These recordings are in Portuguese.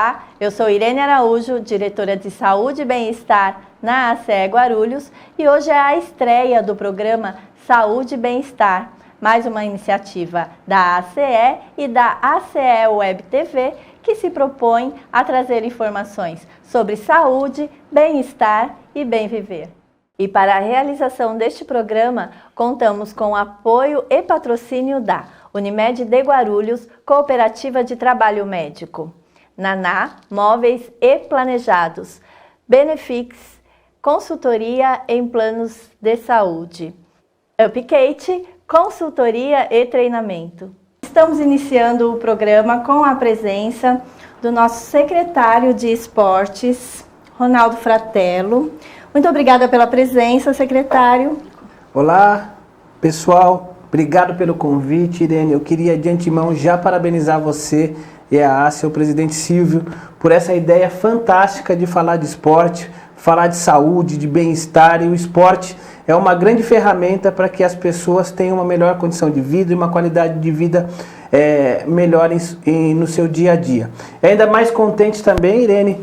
Olá, eu sou Irene Araújo, diretora de Saúde e Bem-Estar na ACE Guarulhos, e hoje é a estreia do programa Saúde e Bem-Estar, mais uma iniciativa da ACE e da ACE Web TV, que se propõe a trazer informações sobre saúde, bem-estar e bem viver. E para a realização deste programa, contamos com o apoio e patrocínio da Unimed de Guarulhos, Cooperativa de Trabalho Médico, Naná, Móveis e Planejados, Benefix, Consultoria em Planos de Saúde, Upcate, Consultoria e Treinamento. Estamos iniciando o programa com a presença do nosso secretário de Esportes, Ronaldo Fratello. Muito obrigada pela presença, secretário. Olá, pessoal. Obrigado pelo convite, Irene. Eu queria de antemão já parabenizar você e a ACE, o presidente Silvio, por essa ideia fantástica de falar de esporte, falar de saúde, de bem-estar. E o esporte é uma grande ferramenta para que as pessoas tenham uma melhor condição de vida e uma qualidade de vida melhor no seu dia a dia. Ainda mais contente também, Irene,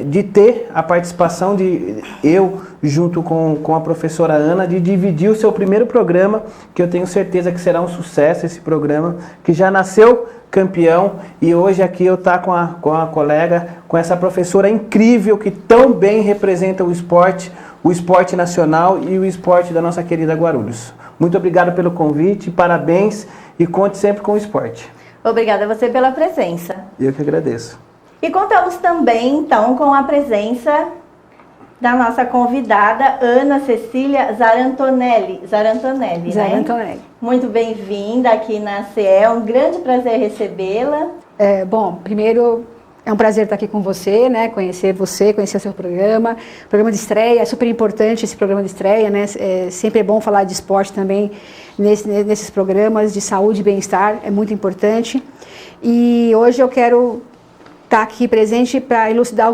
de ter a participação de eu, junto com a professora Ana, de dividir o seu primeiro programa, que eu tenho certeza que será um sucesso esse programa, que já nasceu campeão, e hoje aqui eu estou com a colega, com essa professora incrível que tão bem representa o esporte nacional e o esporte da nossa querida Guarulhos. Muito obrigado pelo convite, parabéns e conte sempre com o esporte. Obrigada a você pela presença. Eu que agradeço. E contamos também, então, com a presença da nossa convidada, Ana Cecília Zarantonelli. Zarantonelli. Muito bem-vinda aqui na CE, é um grande prazer recebê-la. Bom, primeiro é um prazer estar aqui com você, né? Conhecer o seu programa. Programa de estreia, é super importante esse programa de estreia, né? Sempre é bom falar de esporte também nesses programas de saúde e bem-estar, é muito importante. E hoje eu quero estar aqui presente para elucidar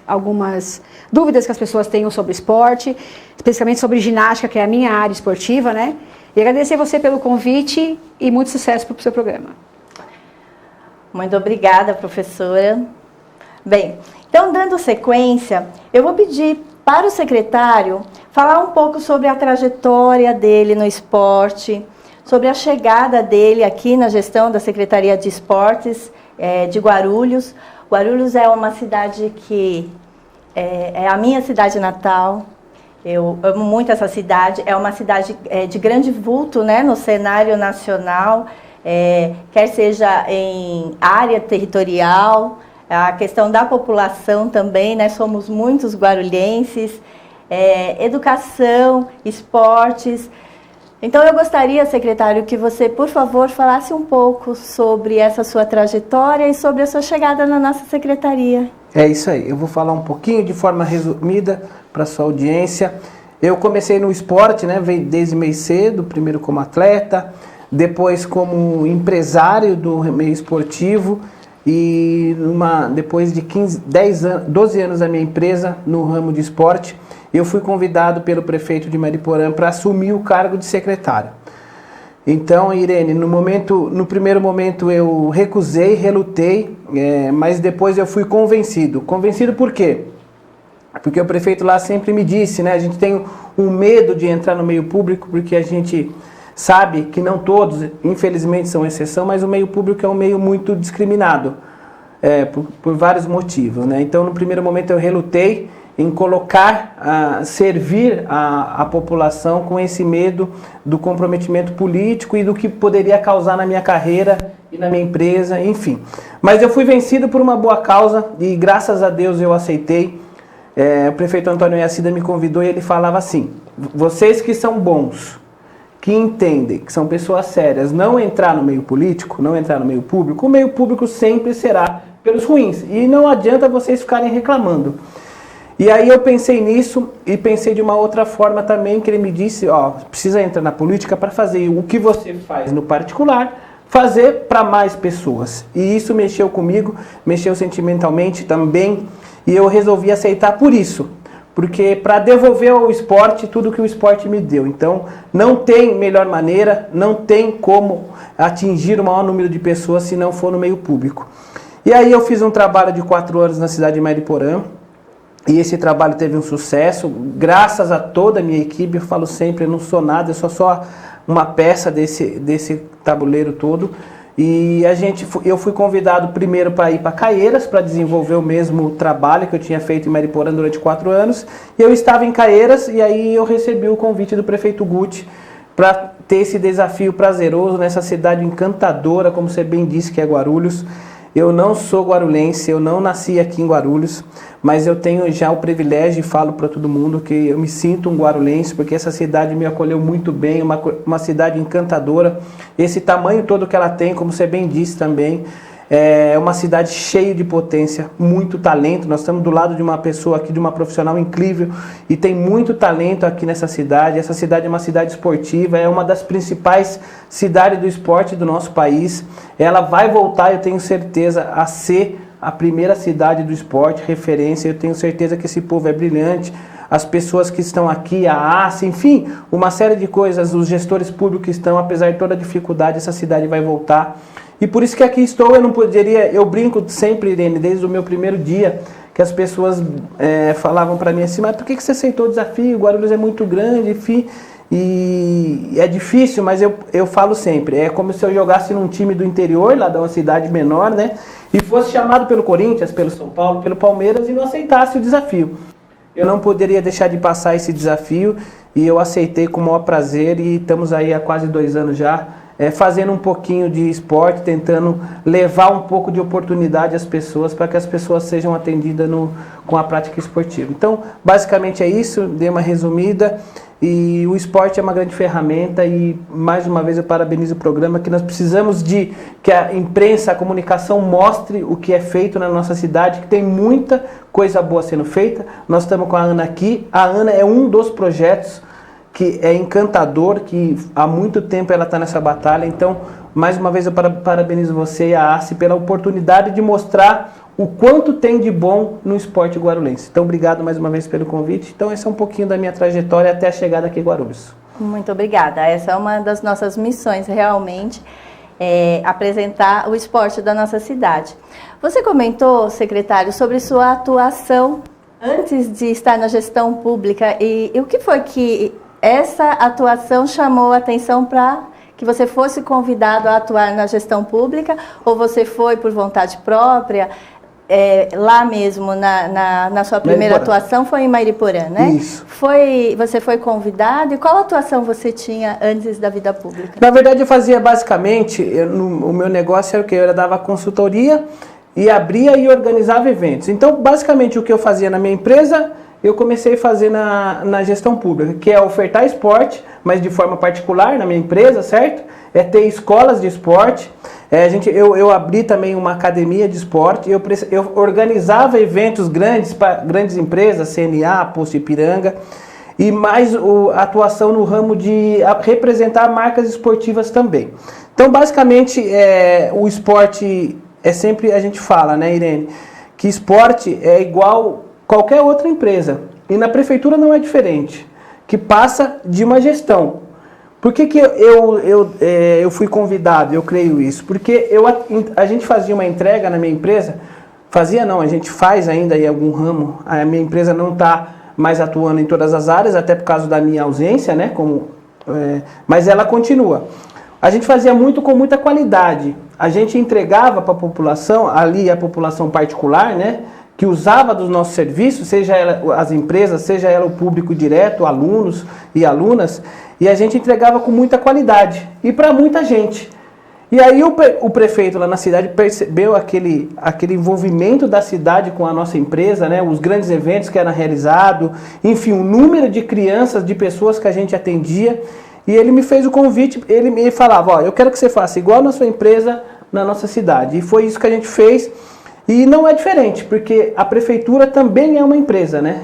algumas dúvidas que as pessoas tenham sobre esporte, especificamente sobre ginástica, que é a minha área esportiva, né? E agradecer você pelo convite e muito sucesso para o seu programa. Muito obrigada, professora. Bem, então, dando sequência, eu vou pedir para o secretário falar um pouco sobre a trajetória dele no esporte, sobre a chegada dele aqui na gestão da Secretaria de Esportes de Guarulhos. Guarulhos é uma cidade que é a minha cidade natal. Eu amo muito essa cidade. É uma cidade de grande vulto, né, no cenário nacional. Quer seja em área territorial, a questão da população também, né? Somos muitos guarulhenses, educação, esportes. Então eu gostaria, secretário, que você, por favor, falasse um pouco sobre essa sua trajetória e sobre a sua chegada na nossa secretaria. É isso aí, eu vou falar um pouquinho de forma resumida para a sua audiência. Eu comecei no esporte, né? Desde meio cedo, primeiro como atleta, depois como empresário do meio esportivo e depois de 12 anos da minha empresa no ramo de esporte, eu fui convidado pelo prefeito de Mariporã para assumir o cargo de secretário. Então, Irene, no primeiro momento eu recusei, relutei, mas depois eu fui convencido. Convencido por quê? Porque o prefeito lá sempre me disse, né? A gente tem um medo de entrar no meio público porque a gente sabe que não todos, infelizmente, são exceção, mas o meio público é um meio muito discriminado, por vários motivos, né? Então, no primeiro momento, eu relutei em servir a população com esse medo do comprometimento político e do que poderia causar na minha carreira e na minha empresa, enfim. Mas eu fui vencido por uma boa causa e, graças a Deus, eu aceitei. O prefeito Antônio Iacida me convidou e ele falava assim: vocês que são bons, que entendem, que são pessoas sérias, não entrar no meio político, não entrar no meio público, o meio público sempre será pelos ruins. E não adianta vocês ficarem reclamando. E aí eu pensei nisso e pensei de uma outra forma também, que ele me disse, precisa entrar na política para fazer o que você faz no particular, fazer para mais pessoas. E isso mexeu comigo, mexeu sentimentalmente também, e eu resolvi aceitar por isso. Porque para devolver ao esporte tudo que o esporte me deu. Então, não tem melhor maneira, não tem como atingir o maior número de pessoas se não for no meio público. E aí eu fiz um trabalho de 4 anos na cidade de Mariporã, e esse trabalho teve um sucesso, graças a toda a minha equipe. Eu falo sempre, eu não sou nada, eu sou só uma peça desse tabuleiro todo. E eu fui convidado primeiro para ir para Caieiras, para desenvolver o mesmo trabalho que eu tinha feito em Mariporã durante 4 anos. E eu estava em Caieiras, e aí eu recebi o convite do prefeito Guti para ter esse desafio prazeroso nessa cidade encantadora, como você bem disse, que é Guarulhos. Eu não sou guarulhense, eu não nasci aqui em Guarulhos, mas eu tenho já o privilégio e falo para todo mundo que eu me sinto um guarulhense, porque essa cidade me acolheu muito bem, uma cidade encantadora. Esse tamanho todo que ela tem, como você bem disse também, é uma cidade cheia de potência, muito talento. Nós estamos do lado de uma pessoa aqui, de uma profissional incrível, e tem muito talento aqui nessa cidade. Essa cidade é uma cidade esportiva, é uma das principais cidades do esporte do nosso país. Ela vai voltar, eu tenho certeza, a ser a primeira cidade do esporte, referência. Eu tenho certeza que esse povo é brilhante. As pessoas que estão aqui, a ACE, enfim, uma série de coisas, os gestores públicos que estão, apesar de toda a dificuldade, essa cidade vai voltar. E por isso que aqui estou, eu brinco sempre, Irene, desde o meu primeiro dia, que as pessoas falavam para mim assim, mas por que você aceitou o desafio? O Guarulhos é muito grande, enfim, e é difícil, mas eu falo sempre, é como se eu jogasse num time do interior, lá de uma cidade menor, né, e fosse chamado pelo Corinthians, pelo São Paulo, pelo Palmeiras, e não aceitasse o desafio. Eu não poderia deixar de passar esse desafio, e eu aceitei com o maior prazer, e estamos aí há quase 2 anos já, fazendo um pouquinho de esporte, tentando levar um pouco de oportunidade às pessoas, para que as pessoas sejam atendidas com a prática esportiva. Então, basicamente é isso, dei uma resumida, e o esporte é uma grande ferramenta, e mais uma vez eu parabenizo o programa, que nós precisamos que a imprensa, a comunicação mostre o que é feito na nossa cidade, que tem muita coisa boa sendo feita. Nós estamos com a Ana aqui, a Ana é um dos projetos que é encantador, que há muito tempo ela está nessa batalha. Então, mais uma vez eu parabenizo você e a ACE pela oportunidade de mostrar o quanto tem de bom no esporte guarulhense. Então, obrigado mais uma vez pelo convite. Então, esse é um pouquinho da minha trajetória até a chegada aqui em Guarulhos. Muito obrigada. Essa é uma das nossas missões, realmente, apresentar o esporte da nossa cidade. Você comentou, secretário, sobre sua atuação antes de estar na gestão pública, e o que foi que essa atuação chamou a atenção para que você fosse convidado a atuar na gestão pública, ou você foi por vontade própria? Lá mesmo, na sua primeira atuação, foi em Mariporã, né? Isso. Você foi convidado, e qual atuação você tinha antes da vida pública? Na verdade, eu fazia basicamente, o meu negócio era o quê? Eu dava consultoria e abria e organizava eventos. Então, basicamente, o que eu fazia na minha empresa, eu comecei a fazer na gestão pública, que é ofertar esporte, mas de forma particular na minha empresa, certo? É ter escolas de esporte. Eu abri também uma academia de esporte. Eu organizava eventos grandes para grandes empresas, CNA, Posto Ipiranga, e mais a atuação no ramo de representar marcas esportivas também. Então, basicamente, o esporte sempre a gente fala, né, Irene, que esporte é igual qualquer outra empresa, e na prefeitura não é diferente, que passa de uma gestão. Por que eu fui convidado, eu creio isso? Porque a gente fazia uma entrega na minha empresa, a gente faz ainda em algum ramo, a minha empresa não está mais atuando em todas as áreas, até por causa da minha ausência, né? Mas ela continua. A gente fazia muito com muita qualidade, a gente entregava para a população, ali a população particular, né? Que usava dos nossos serviços, seja ela, as empresas, seja ela o público direto, alunos e alunas, e a gente entregava com muita qualidade e para muita gente. E aí o prefeito lá na cidade percebeu aquele envolvimento da cidade com a nossa empresa, né, os grandes eventos que eram realizados, enfim, o número de crianças, de pessoas que a gente atendia, e ele me fez o convite, ele me falava, eu quero que você faça igual na sua empresa, na nossa cidade. E foi isso que a gente fez. E não é diferente, porque a prefeitura também é uma empresa, né?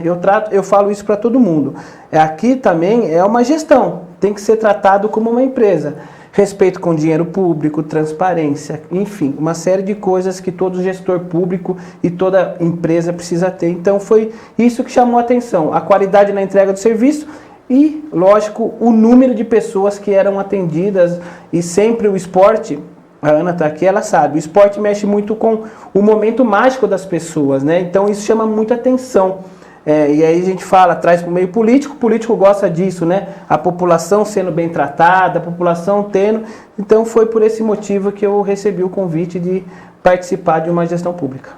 Eu falo isso para todo mundo. Aqui também é uma gestão, tem que ser tratado como uma empresa. Respeito com dinheiro público, transparência, enfim, uma série de coisas que todo gestor público e toda empresa precisa ter. Então foi isso que chamou a atenção, a qualidade na entrega do serviço e, lógico, o número de pessoas que eram atendidas, e sempre o esporte a Ana está aqui, ela sabe, o esporte mexe muito com o momento mágico das pessoas, né? Então isso chama muita atenção. E aí a gente fala, traz para o meio político, o político gosta disso, né? A população sendo bem tratada, a população tendo. Então foi por esse motivo que eu recebi o convite de participar de uma gestão pública.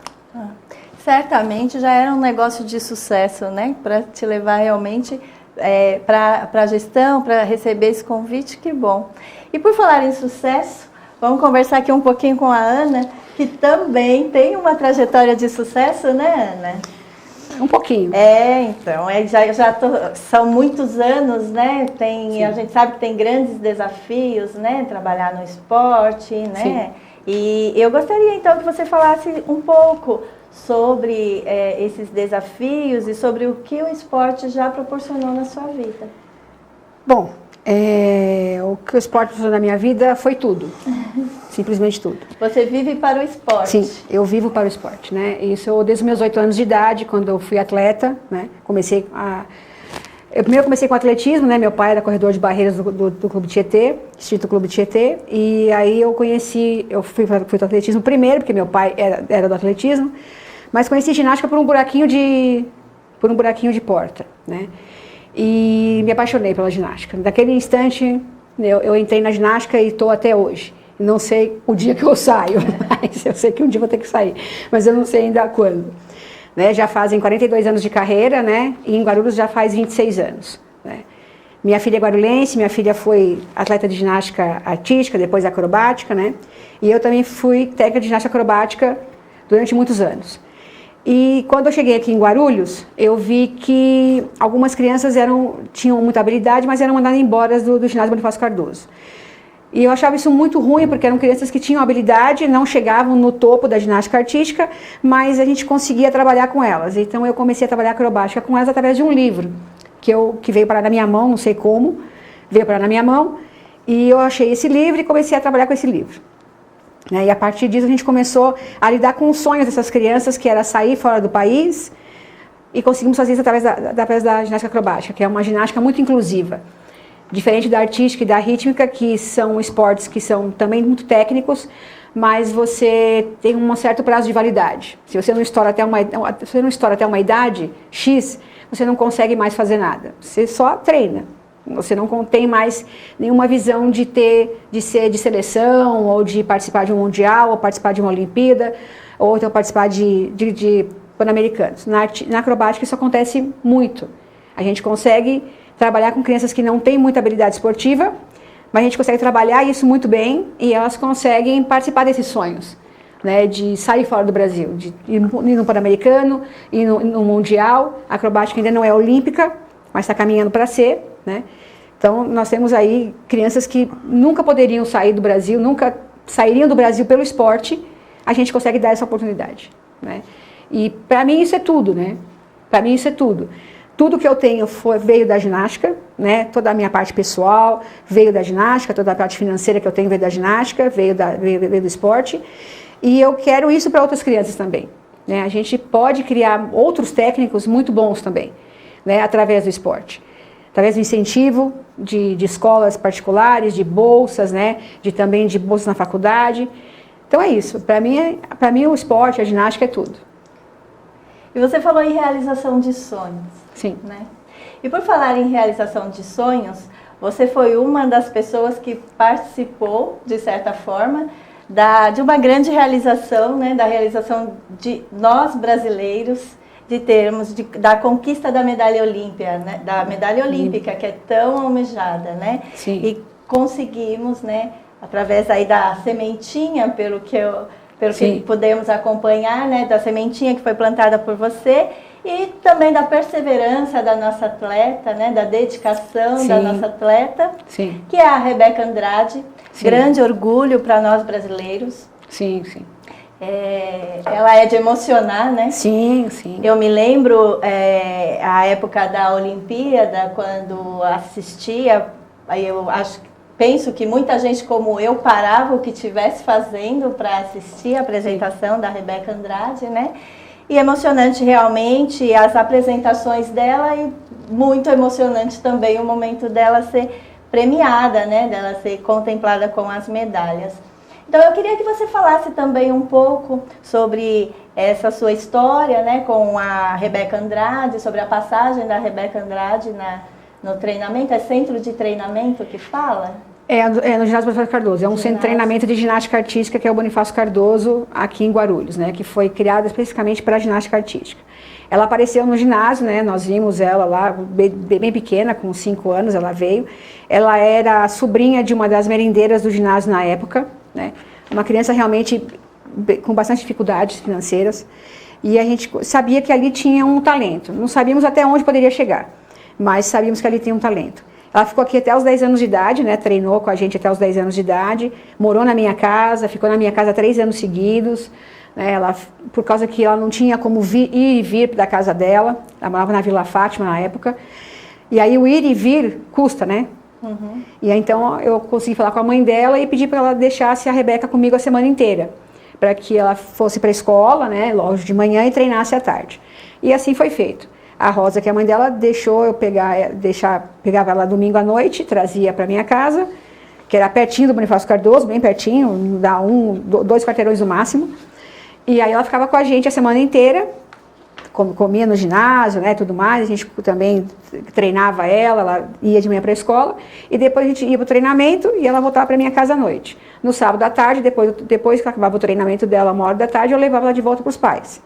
Certamente já era um negócio de sucesso, né? Para te levar realmente para a gestão, para receber esse convite, que bom. E por falar em sucesso, vamos conversar aqui um pouquinho com a Ana, que também tem uma trajetória de sucesso, né, Ana? Um pouquinho. Então, são muitos anos, né? A gente sabe que tem grandes desafios, né? Trabalhar no esporte, né? Sim. E eu gostaria, então, que você falasse um pouco sobre esses desafios e sobre o que o esporte já proporcionou na sua vida. Bom, o que o esporte proporcionou na minha vida foi tudo. Simplesmente tudo. Você vive para o esporte? Sim, eu vivo para o esporte, né? Isso desde os meus 8 anos de idade, quando eu fui atleta, né? Eu primeiro comecei com atletismo, né? Meu pai era corredor de barreiras do Clube Tietê, Distrito Clube Tietê, e aí eu fui para o atletismo primeiro, porque meu pai era do atletismo, mas conheci ginástica por um buraquinho de porta, né? E me apaixonei pela ginástica. Naquele instante, eu entrei na ginástica e estou até hoje. Não sei o dia que eu saio, mas eu sei que um dia vou ter que sair, mas eu não sei ainda quando. Né? Já fazem 42 anos de carreira, né? E em Guarulhos já faz 26 anos. Né? Minha filha é guarulhense, minha filha foi atleta de ginástica artística, depois acrobática, né? E eu também fui técnica de ginástica acrobática durante muitos anos. E quando eu cheguei aqui em Guarulhos, eu vi que algumas crianças tinham muita habilidade, mas eram mandadas embora do ginásio Bonifácio Cardoso. E eu achava isso muito ruim, porque eram crianças que tinham habilidade, não chegavam no topo da ginástica artística, mas a gente conseguia trabalhar com elas. Então eu comecei a trabalhar acrobática com elas através de um livro, que veio parar na minha mão, não sei como, veio parar na minha mão, e eu achei esse livro e comecei a trabalhar com esse livro. E a partir disso a gente começou a lidar com os sonhos dessas crianças, que era sair fora do país, e conseguimos fazer isso através da ginástica acrobática, que é uma ginástica muito inclusiva. Diferente da artística e da rítmica, que são esportes que são também muito técnicos, mas você tem um certo prazo de validade. Se você não estoura até uma idade X, você não consegue mais fazer nada. Você só treina. Você não tem mais nenhuma visão de ser de seleção, ou de participar de um mundial, ou participar de uma Olimpíada, ou então participar de Pan-Americanos. Na acrobática isso acontece muito. A gente consegue trabalhar com crianças que não têm muita habilidade esportiva, mas a gente consegue trabalhar isso muito bem e elas conseguem participar desses sonhos, né, de sair fora do Brasil, de ir no Pan-Americano, ir no Mundial. A acrobática ainda não é olímpica, mas está caminhando para ser, né? Então nós temos aí crianças que nunca poderiam sair do Brasil, nunca sairiam do Brasil pelo esporte, a gente consegue dar essa oportunidade, né? E para mim isso é tudo, né? Para mim isso é tudo. Tudo que eu tenho veio da ginástica, né? Toda a minha parte pessoal veio da ginástica, toda a parte financeira que eu tenho veio da ginástica, veio do esporte. E eu quero isso para outras crianças também, né? A gente pode criar outros técnicos muito bons também, né? Através do esporte. Através do incentivo de escolas particulares, de bolsas, né? Também de bolsas na faculdade. Então é isso. Para mim o esporte, a ginástica é tudo. E você falou em realização de sonhos. Sim. Né? E por falar em realização de sonhos, você foi uma das pessoas que participou, de certa forma, de uma grande realização, né? Da realização de nós brasileiros, da conquista da medalha olímpica, né? Da medalha olímpica, que é tão almejada, né? Sim. E conseguimos, né? Através aí da sementinha, pelo que pudemos acompanhar, né? Da sementinha que foi plantada por você, e também da perseverança da nossa atleta, né? Da dedicação da nossa atleta, sim, que é a Rebeca Andrade. Sim. Grande orgulho para nós brasileiros. Sim, sim. Ela é de emocionar, né? Sim, sim. Eu me lembro a época da Olimpíada, quando assistia, aí penso que muita gente como eu parava o que estivesse fazendo para assistir a apresentação da Rebeca Andrade, né? E emocionante realmente as apresentações dela, e muito emocionante também o momento dela ser premiada, né? Dela ser contemplada com as medalhas. Então eu queria que você falasse também um pouco sobre essa sua história, né, com a Rebeca Andrade, sobre a passagem da Rebeca Andrade no treinamento. É centro de treinamento que fala? É no ginásio Bonifácio Cardoso, é um centro de treinamento de ginástica artística que é o Bonifácio Cardoso aqui em Guarulhos, né, que foi criado especificamente para a ginástica artística. Ela apareceu no ginásio, né, nós vimos ela lá, bem pequena, com 5 anos ela veio. Ela era sobrinha de uma das merendeiras do ginásio na época, né, uma criança realmente com bastante dificuldades financeiras, e a gente sabia que ali tinha um talento. Não sabíamos até onde poderia chegar, mas sabíamos que ali tinha um talento. Ela ficou aqui até os 10 anos de idade, né, treinou com a gente até os 10 anos de idade, morou na minha casa, ficou na minha casa 3 anos seguidos, né, por causa que ela não tinha como ir e vir da casa dela, ela morava na Vila Fátima na época, e aí o ir e vir custa, né? Uhum. E aí, então eu consegui falar com a mãe dela e pedi para ela deixasse a Rebeca comigo a semana inteira, para que ela fosse para a escola, né, logo de manhã, e treinasse à tarde. E assim foi feito. A Rosa, que é a mãe dela, deixou eu pegava ela domingo à noite, trazia para minha casa, que era pertinho do Bonifácio Cardoso, bem pertinho, dá 2 quarteirões no máximo. E aí ela ficava com a gente a semana inteira, comia no ginásio, né, tudo mais. A gente também treinava ela ia de manhã para a escola, e depois a gente ia para o treinamento e ela voltava para minha casa à noite. No sábado à tarde, depois que acabava o treinamento dela, 1h da tarde, eu levava ela de volta para os pais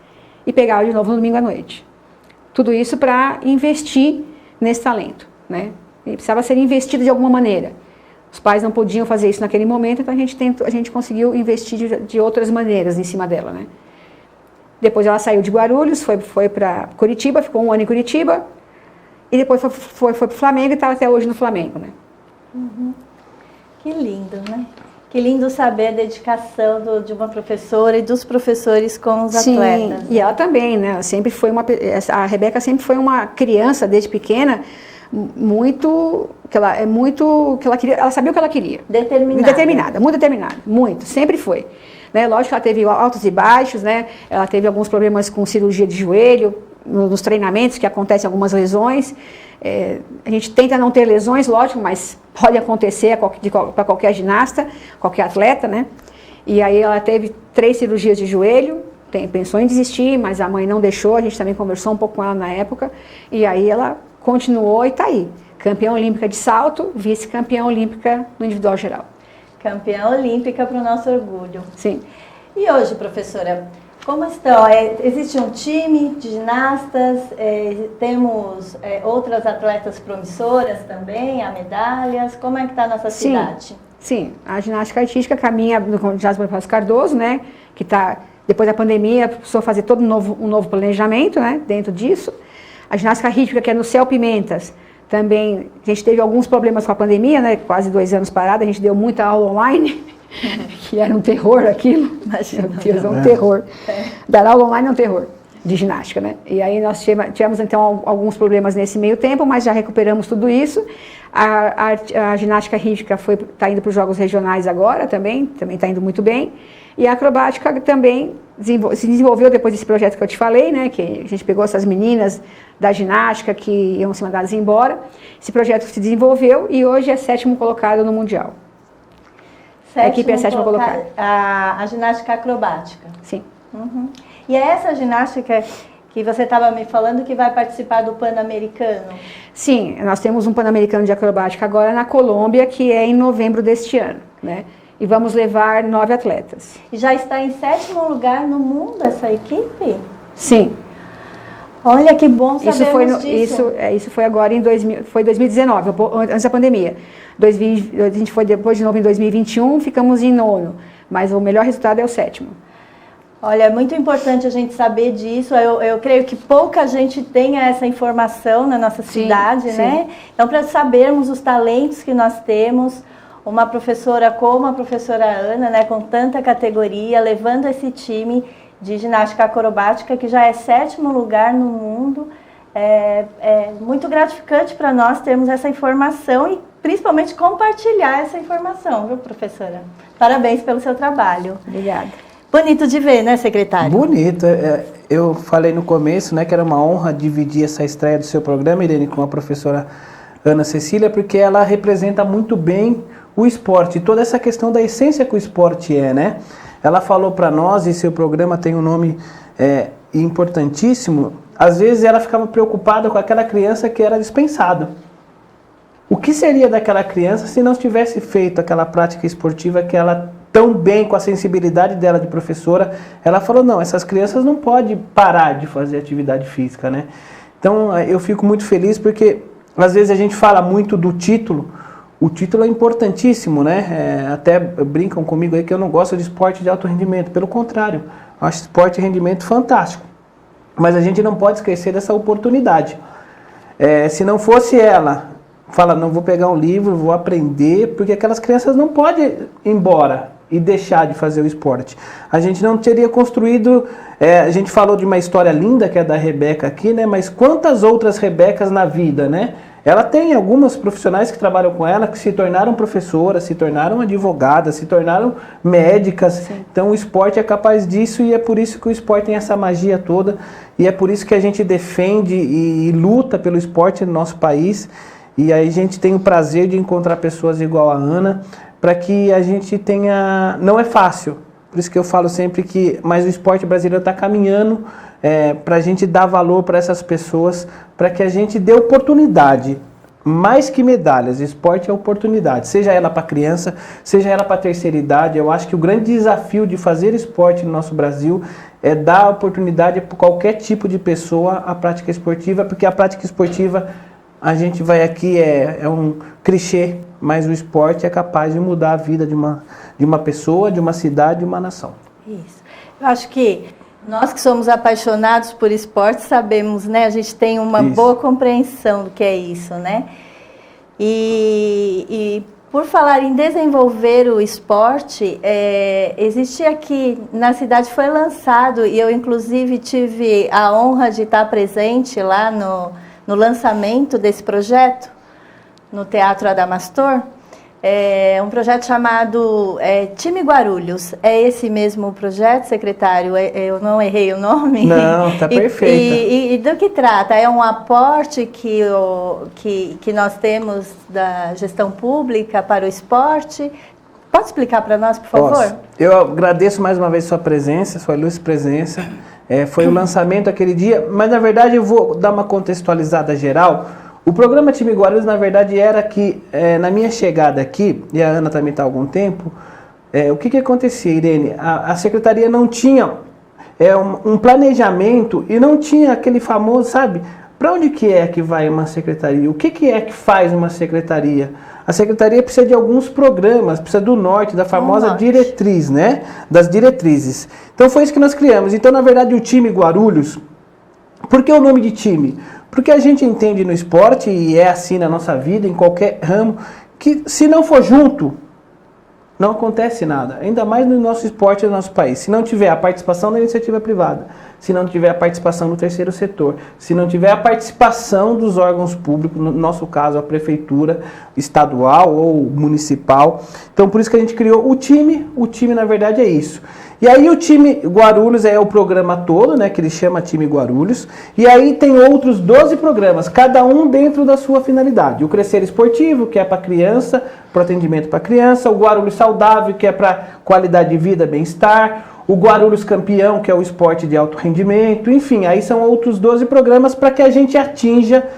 e pegava de novo no domingo à noite. Tudo isso para investir nesse talento, né? Ele precisava ser investido de alguma maneira. Os pais não podiam fazer isso naquele momento, então a gente conseguiu investir de outras maneiras em cima dela, né? Depois ela saiu de Guarulhos, foi para Curitiba, ficou 1 ano em Curitiba, e depois foi para o Flamengo e está até hoje no Flamengo, né? Uhum. Que lindo, né? Que lindo saber a dedicação de uma professora e dos professores com os atletas. Sim, e ela também, né? A Rebeca sempre foi uma criança, desde pequena, que ela queria, ela sabia o que ela queria. Muito determinada, muito, sempre foi. Né? Lógico que ela teve altos e baixos, né? Ela teve alguns problemas com cirurgia de joelho, nos treinamentos, que acontecem algumas lesões. A gente tenta não ter lesões, lógico, mas pode acontecer para qualquer ginasta, qualquer atleta, né? E aí ela teve 3 cirurgias de joelho, pensou em desistir, mas a mãe não deixou, a gente também conversou um pouco com ela na época, e aí ela continuou e está aí. Campeã olímpica de salto, vice-campeã olímpica no individual geral. Campeã olímpica para o nosso orgulho. Sim. E hoje, professora, como estão? Existe um time de ginastas, temos outras atletas promissoras também, há medalhas, como é que está a nossa cidade? Sim, a ginástica artística caminha no ginásio Bonifácio Cardoso, né, que está, depois da pandemia, precisou fazer todo um novo planejamento, né, dentro disso. A ginástica rítmica, que é no Céu Pimentas, também, a gente teve alguns problemas com a pandemia, né, quase 2 anos parada, a gente deu muita aula online, que era um terror aquilo. Meu Deus, é um terror. Dar aula online é um terror de ginástica, né? E aí nós tivemos então alguns problemas nesse meio tempo, mas já recuperamos tudo isso. A ginástica rítmica está indo para os Jogos Regionais agora também está indo muito bem. E a acrobática também se desenvolveu depois desse projeto que eu te falei, né? Que a gente pegou essas meninas da ginástica que iam ser mandadas embora. Esse projeto se desenvolveu e hoje é 7º colocado no Mundial. A equipe é 7ª colocada. A ginástica acrobática. Sim. Uhum. E é essa ginástica que você estava me falando que vai participar do Pan-Americano? Sim, nós temos um Pan-Americano de acrobática agora na Colômbia, que é em novembro deste ano, né? E vamos levar 9 atletas. E já está em 7º lugar no mundo essa equipe? Sim. Olha que bom sabermos disso. Isso foi agora em 2019, antes da pandemia. A gente foi depois de novo em 2021, ficamos em 9º, mas o melhor resultado é o 7º. Olha, é muito importante a gente saber disso. Eu creio que pouca gente tenha essa informação na nossa cidade, né? Então, para sabermos os talentos que nós temos, uma professora como a professora Ana, né, com tanta categoria, levando esse time de ginástica acrobática, que já é 7º lugar no mundo, é muito gratificante para nós termos essa informação e principalmente compartilhar essa informação, viu, professora? Parabéns pelo seu trabalho. Obrigada. Bonito de ver, né, secretário? Bonito. Eu falei no começo, né, que era uma honra dividir essa estreia do seu programa, Irene, com a professora Ana Cecília, porque ela representa muito bem o esporte, toda essa questão da essência que o esporte é, né? Ela falou para nós, e seu programa tem um nome importantíssimo, às vezes ela ficava preocupada com aquela criança que era dispensada. O que seria daquela criança se não tivesse feito aquela prática esportiva que ela tão bem, com a sensibilidade dela de professora, ela falou, não, essas crianças não podem parar de fazer atividade física, né? Então, eu fico muito feliz porque, às vezes, a gente fala muito do título. O título é importantíssimo, né? Até brincam comigo aí que eu não gosto de esporte de alto rendimento. Pelo contrário, eu acho esporte de rendimento fantástico. Mas a gente não pode esquecer dessa oportunidade. Se não fosse ela, fala, não vou pegar um livro, vou aprender, porque aquelas crianças não podem ir embora e deixar de fazer o esporte. A gente não teria construído, a gente falou de uma história linda que é da Rebeca aqui, né? Mas quantas outras Rebecas na vida, né? Ela tem algumas profissionais que trabalham com ela, que se tornaram professoras, se tornaram advogadas, se tornaram médicas. Sim. Então o esporte é capaz disso e é por isso que o esporte tem essa magia toda e é por isso que a gente defende e luta pelo esporte no nosso país. E aí a gente tem o prazer de encontrar pessoas igual a Ana, para que a gente tenha... Não é fácil, por isso que eu falo sempre que... Mas o esporte brasileiro está caminhando para a gente dar valor para essas pessoas, para que a gente dê oportunidade, mais que medalhas, esporte é oportunidade, seja ela para criança, seja ela para terceira idade. Eu acho que o grande desafio de fazer esporte no nosso Brasil é dar oportunidade para qualquer tipo de pessoa à prática esportiva, porque a prática esportiva, a gente vai aqui, é um clichê, mas o esporte é capaz de mudar a vida de uma pessoa, de uma cidade, de uma nação. Isso. Eu acho que nós que somos apaixonados por esporte sabemos, né? A gente tem uma boa compreensão do que é isso, né? E por falar em desenvolver o esporte, existe aqui na cidade, foi lançado, e eu inclusive tive a honra de estar presente lá no lançamento desse projeto, no Teatro Adamastor, um projeto chamado Time Guarulhos. É esse mesmo projeto, secretário? Eu não errei o nome? Não, está perfeito. E do que trata? É um aporte que nós temos da gestão pública para o esporte? Pode explicar para nós, por favor? Posso. Eu agradeço mais uma vez sua presença, sua ilustre presença. Foi o lançamento aquele dia, mas na verdade eu vou dar uma contextualizada geral. O programa Time Guarulhos, na verdade, era que, na minha chegada aqui, e a Ana também está há algum tempo, o que acontecia, Irene? A secretaria não tinha um planejamento e não tinha aquele famoso, sabe, para onde que é que vai uma secretaria? O que é que faz uma secretaria? A secretaria precisa de alguns programas, precisa do norte, da famosa diretriz, né? Das diretrizes. Então foi isso que nós criamos. Então, na verdade, o Time Guarulhos, por que o nome de time? Porque a gente entende no esporte, e é assim na nossa vida, em qualquer ramo, que se não for junto, não acontece nada. Ainda mais no nosso esporte e no nosso país. Se não tiver a participação da iniciativa privada, se não tiver a participação do terceiro setor, se não tiver a participação dos órgãos públicos, no nosso caso a prefeitura estadual ou municipal. Então por isso que a gente criou o time na verdade é isso. E aí o Time Guarulhos é o programa todo, né, que ele chama Time Guarulhos, e aí tem outros 12 programas, cada um dentro da sua finalidade. O Crescer Esportivo, que é para criança, para atendimento para criança, o Guarulhos Saudável, que é para qualidade de vida, bem-estar, o Guarulhos Campeão, que é o esporte de alto rendimento, enfim, aí são outros 12 programas para que a gente atinja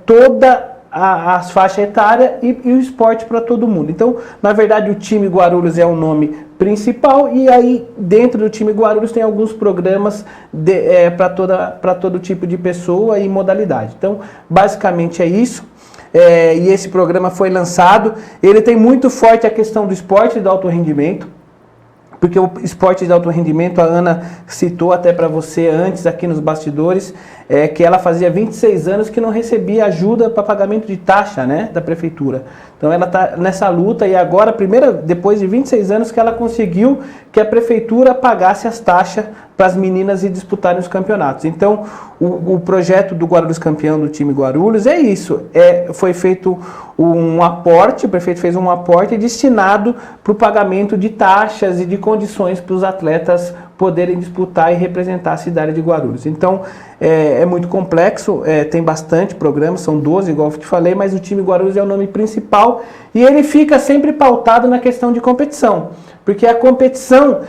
toda as faixas etárias e o esporte para todo mundo. Então, na verdade, o Time Guarulhos é o nome principal e aí dentro do Time Guarulhos tem alguns programas para todo tipo de pessoa e modalidade. Então, basicamente é isso. E esse programa foi lançado. Ele tem muito forte a questão do esporte e do alto rendimento, porque o esporte de alto rendimento, a Ana citou até para você antes aqui nos bastidores, que ela fazia 26 anos que não recebia ajuda para pagamento de taxa, né, da prefeitura. Então ela está nessa luta e agora, depois de 26 anos, que ela conseguiu que a prefeitura pagasse as taxas para as meninas ir disputarem os campeonatos. Então o projeto do Guarulhos Campeão, do Time Guarulhos, é isso. Foi feito um aporte, o prefeito fez um aporte destinado para o pagamento de taxas e de condições para os atletas poderem disputar e representar a cidade de Guarulhos. Então, é muito complexo, tem bastante programas, são 12, igual eu te falei, mas o time Guarulhos é o nome principal e ele fica sempre pautado na questão de competição. Porque a competição,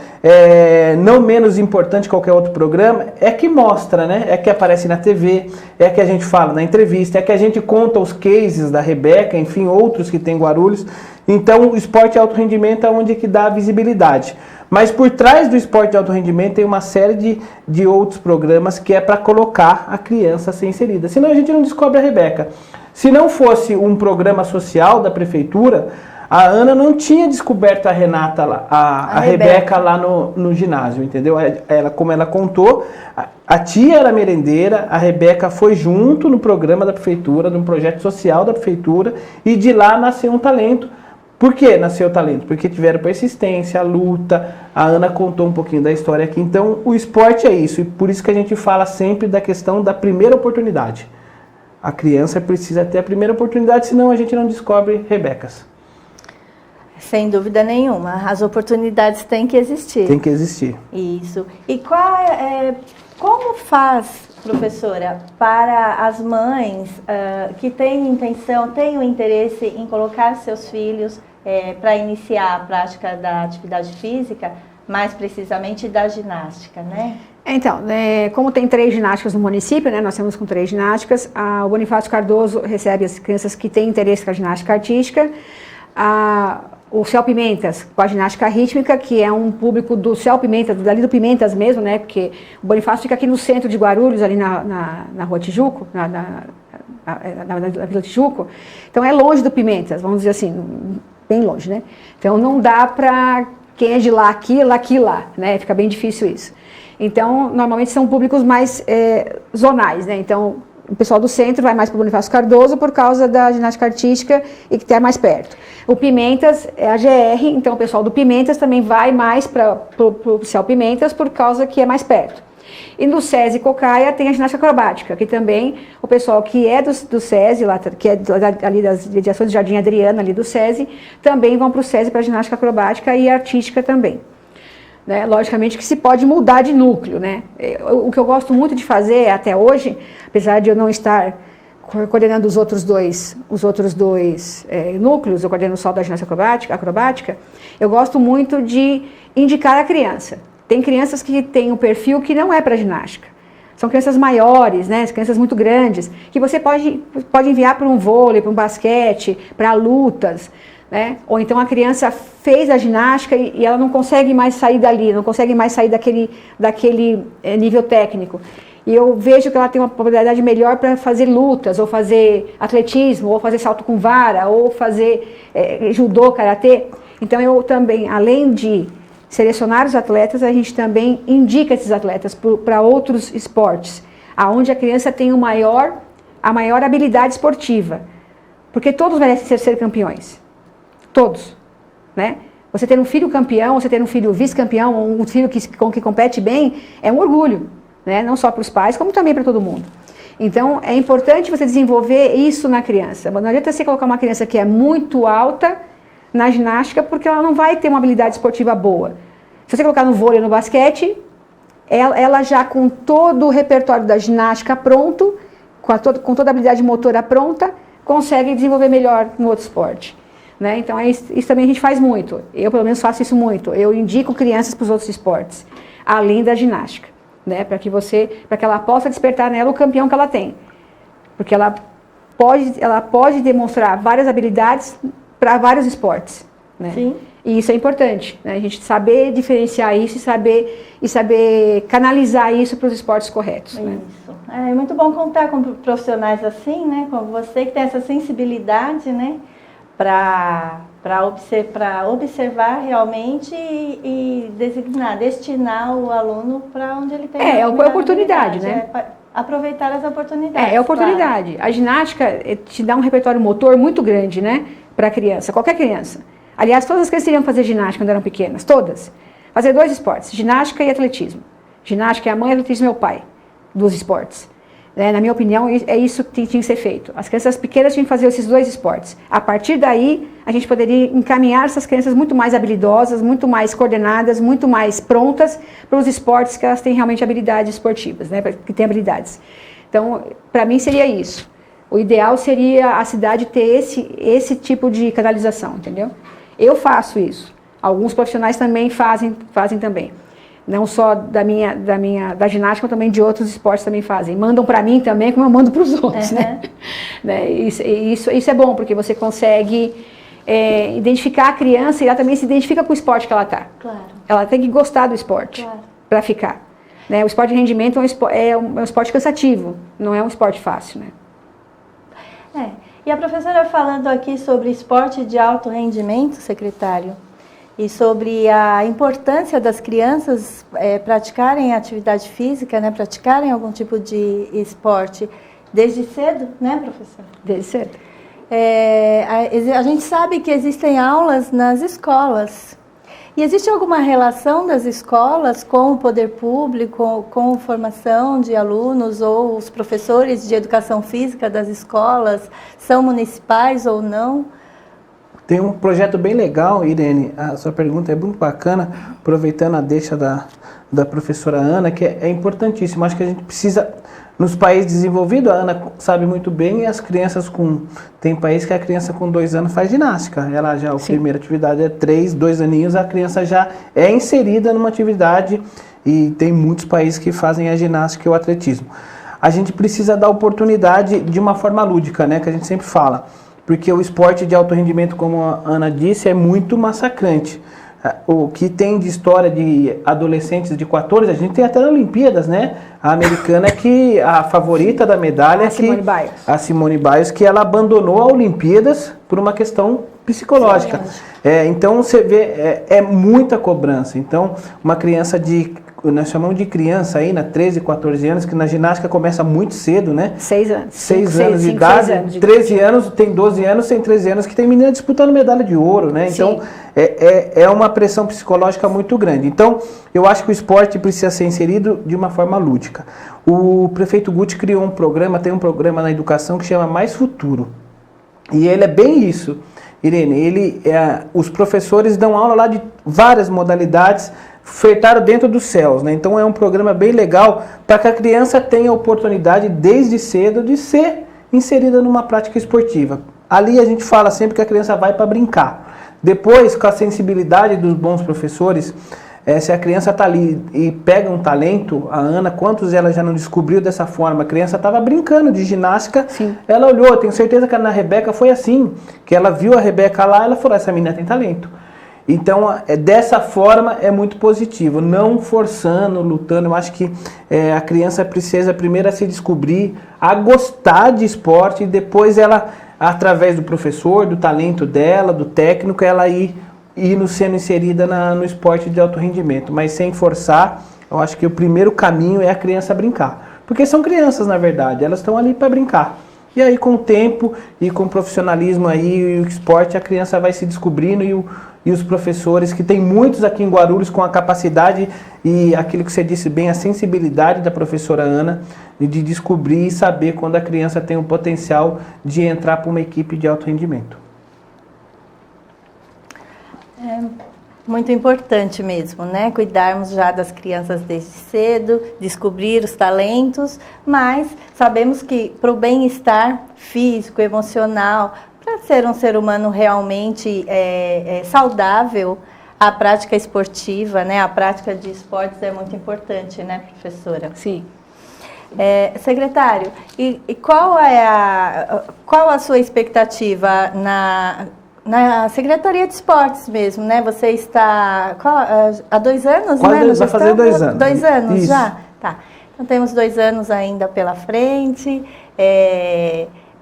não menos importante que qualquer outro programa, é que mostra, né? É que aparece na TV, é que a gente fala na entrevista, é que a gente conta os cases da Rebeca, enfim, outros que tem Guarulhos. Então, o esporte de alto rendimento é onde que dá a visibilidade. Mas por trás do esporte de alto rendimento tem uma série de outros programas que é para colocar a criança a ser inserida. Senão a gente não descobre a Rebeca. Se não fosse um programa social da prefeitura, a Ana não tinha descoberto a Renata lá, a Rebeca lá no ginásio, entendeu? Como ela contou, a tia era merendeira, a Rebeca foi junto no programa da prefeitura, num projeto social da prefeitura, e de lá nasceu um talento. Por que nasceu o talento? Porque tiveram persistência, luta. A Ana contou um pouquinho da história aqui. Então, o esporte é isso, e por isso que a gente fala sempre da questão da primeira oportunidade. A criança precisa ter a primeira oportunidade, senão a gente não descobre Rebecas. Sem dúvida nenhuma, as oportunidades têm que existir. Tem que existir. Isso. E como faz, professora, para as mães que têm intenção, têm o interesse em colocar seus filhos para iniciar a prática da atividade física, mais precisamente da ginástica, né? Então, como tem 3 ginásticas no município, né, nós temos com 3 ginásticas, o Bonifácio Cardoso recebe as crianças que têm interesse com a ginástica artística, o Céu Pimentas, com a ginástica rítmica, que é um público do Céu Pimentas, dali do Pimentas mesmo, né? Porque o Bonifácio fica aqui no centro de Guarulhos, ali na Rua Tijuco, na Vila Tijuco. Então é longe do Pimentas, vamos dizer assim, bem longe, né? Então não dá para quem é de lá aqui, lá, né? Fica bem difícil isso. Então, normalmente são públicos mais zonais, né? Então, o pessoal do centro vai mais para o Bonifácio Cardoso por causa da ginástica artística e que está mais perto. O Pimentas é a GR, então o pessoal do Pimentas também vai mais para o Céu Pimentas por causa que é mais perto. E no SESI Cocaia tem a ginástica acrobática, que também o pessoal que é do SESI, lá, que é ali das mediações do Jardim Adriana, ali do SESI, também vão para o SESI para a ginástica acrobática e artística também. Né? Logicamente que se pode mudar de núcleo, né? O que eu gosto muito de fazer até hoje, apesar de eu não estar coordenando os outros dois núcleos, eu coordeno só da ginástica acrobática, eu gosto muito de indicar a criança. Tem crianças que têm um perfil que não é para ginástica. São crianças maiores, né? Crianças muito grandes, que você pode enviar para um vôlei, para um basquete, para lutas, né? Ou então a criança fez a ginástica e ela não consegue mais sair dali, não consegue mais sair daquele nível técnico. E eu vejo que ela tem uma probabilidade melhor para fazer lutas, ou fazer atletismo, ou fazer salto com vara, ou fazer judô, karatê. Então eu também, além de selecionar os atletas, a gente também indica esses atletas para outros esportes, aonde a criança tem a maior habilidade esportiva. Porque todos merecem ser campeões. Todos, né? Você ter um filho campeão, você ter um filho vice-campeão, um filho que compete bem, é um orgulho, né? Não só para os pais, como também para todo mundo. Então, é importante você desenvolver isso na criança. Não adianta você colocar uma criança que é muito alta na ginástica, porque ela não vai ter uma habilidade esportiva boa. Se você colocar no vôlei, no basquete, ela já com todo o repertório da ginástica pronto, com toda a habilidade motora pronta, consegue desenvolver melhor no outro esporte. Né? Então, isso também a gente faz muito. Eu, pelo menos, faço isso muito. Eu indico crianças para os outros esportes, além da ginástica, né? Para que ela possa despertar nela o campeão que ela tem. Porque ela pode demonstrar várias habilidades para vários esportes. Né? Sim. E isso é importante, né? A gente saber diferenciar isso e saber canalizar isso para os esportes corretos. Isso. Né? É muito bom contar com profissionais assim, né? Como você, que tem essa sensibilidade, né? Para observar realmente e destinar o aluno para onde ele tem a oportunidade, né? Aproveitar as oportunidades. É a oportunidade. Claro. A ginástica te dá um repertório motor muito grande, né? Para a criança, qualquer criança. Aliás, todas as crianças iriam fazer ginástica quando eram pequenas, todas. Fazer 2 esportes, ginástica e atletismo. Ginástica é a mãe, atletismo é o pai, dos esportes. Na minha opinião, é isso que tinha que ser feito. As crianças pequenas tinham que fazer esses 2 esportes. A partir daí, a gente poderia encaminhar essas crianças muito mais habilidosas, muito mais coordenadas, muito mais prontas para os esportes que elas têm realmente habilidades esportivas, né? Que têm habilidades. Então, para mim seria isso. O ideal seria a cidade ter esse tipo de canalização, entendeu? Eu faço isso. Alguns profissionais também fazem também. Não só da ginástica, também de outros esportes também fazem. Mandam para mim também, como eu mando para os outros, né? Isso é bom, porque você consegue identificar a criança e ela também se identifica com o esporte que ela está. Claro. Ela tem que gostar do esporte, claro, para ficar. Né? O esporte de rendimento é um esporte cansativo, não é um esporte fácil, né? E a professora falando aqui sobre esporte de alto rendimento, secretário, e sobre a importância das crianças praticarem atividade física, né, praticarem algum tipo de esporte desde cedo, né, professora? Desde cedo. A gente sabe que existem aulas nas escolas. E existe alguma relação das escolas com o poder público, com a formação de alunos ou os professores de educação física das escolas, são municipais ou não? Tem um projeto bem legal, Irene, a sua pergunta é muito bacana, aproveitando a deixa da professora Ana, que é importantíssimo. Acho que a gente precisa, nos países desenvolvidos, a Ana sabe muito bem, as crianças tem país que a criança com 2 anos faz ginástica. Ela já, a primeira atividade é 2 aninhos, a criança já é inserida numa atividade e tem muitos países que fazem a ginástica e o atletismo. A gente precisa dar oportunidade de uma forma lúdica, né, que a gente sempre fala. Porque o esporte de alto rendimento, como a Ana disse, é muito massacrante. O que tem de história de adolescentes de 14, a gente tem até nas Olimpíadas, né? A americana que a favorita da medalha, a Simone Biles, que ela abandonou a Olimpíadas por uma questão psicológica. Então você vê, é muita cobrança. Então, uma criança nós chamamos de criança aí, 13, 14 anos, que na ginástica começa muito cedo, né? 6 anos. 6 anos de idade, 13 anos, tem 12 anos, tem 13 anos, que tem menina disputando medalha de ouro, né? Então, é uma pressão psicológica muito grande. Então, eu acho que o esporte precisa ser inserido de uma forma lúdica. O prefeito Guti criou um programa, tem um programa na educação que chama Mais Futuro. E ele é bem isso, Irene. Os professores dão aula lá de várias modalidades, ofertaram dentro dos céus, né? Então é um programa bem legal para que a criança tenha a oportunidade desde cedo de ser inserida numa prática esportiva. Ali a gente fala sempre que a criança vai para brincar. Depois, com a sensibilidade dos bons professores, se a criança está ali e pega um talento, a Ana, quantos ela já não descobriu dessa forma? A criança estava brincando de ginástica, ela olhou, tenho certeza que a Ana Rebeca foi assim, que ela viu a Rebeca lá, ela falou, essa menina tem talento. Então, dessa forma é muito positivo, não forçando, lutando. Eu acho que a criança precisa primeiro se descobrir, a gostar de esporte, e depois ela, através do professor, do talento dela, do técnico, ela ir sendo inserida no esporte de alto rendimento. Mas sem forçar, eu acho que o primeiro caminho é a criança brincar. Porque são crianças, na verdade, elas estão ali para brincar. E aí, com o tempo e com o profissionalismo aí, e o esporte, a criança vai se descobrindo e os professores, que tem muitos aqui em Guarulhos com a capacidade e aquilo que você disse bem, a sensibilidade da professora Ana, de descobrir e saber quando a criança tem o potencial de entrar para uma equipe de alto rendimento. É muito importante mesmo, né? Cuidarmos já das crianças desde cedo, descobrir os talentos, mas sabemos que para o bem-estar físico, emocional, para ser um ser humano realmente saudável, a prática esportiva, né? A prática de esportes é muito importante, né, professora? Sim. Secretário, e qual a sua expectativa na Secretaria de Esportes mesmo, né? Você está há 2 anos, né? Vai fazer 2 anos. 2 anos Isso. já? Tá. Então temos 2 anos ainda pela frente.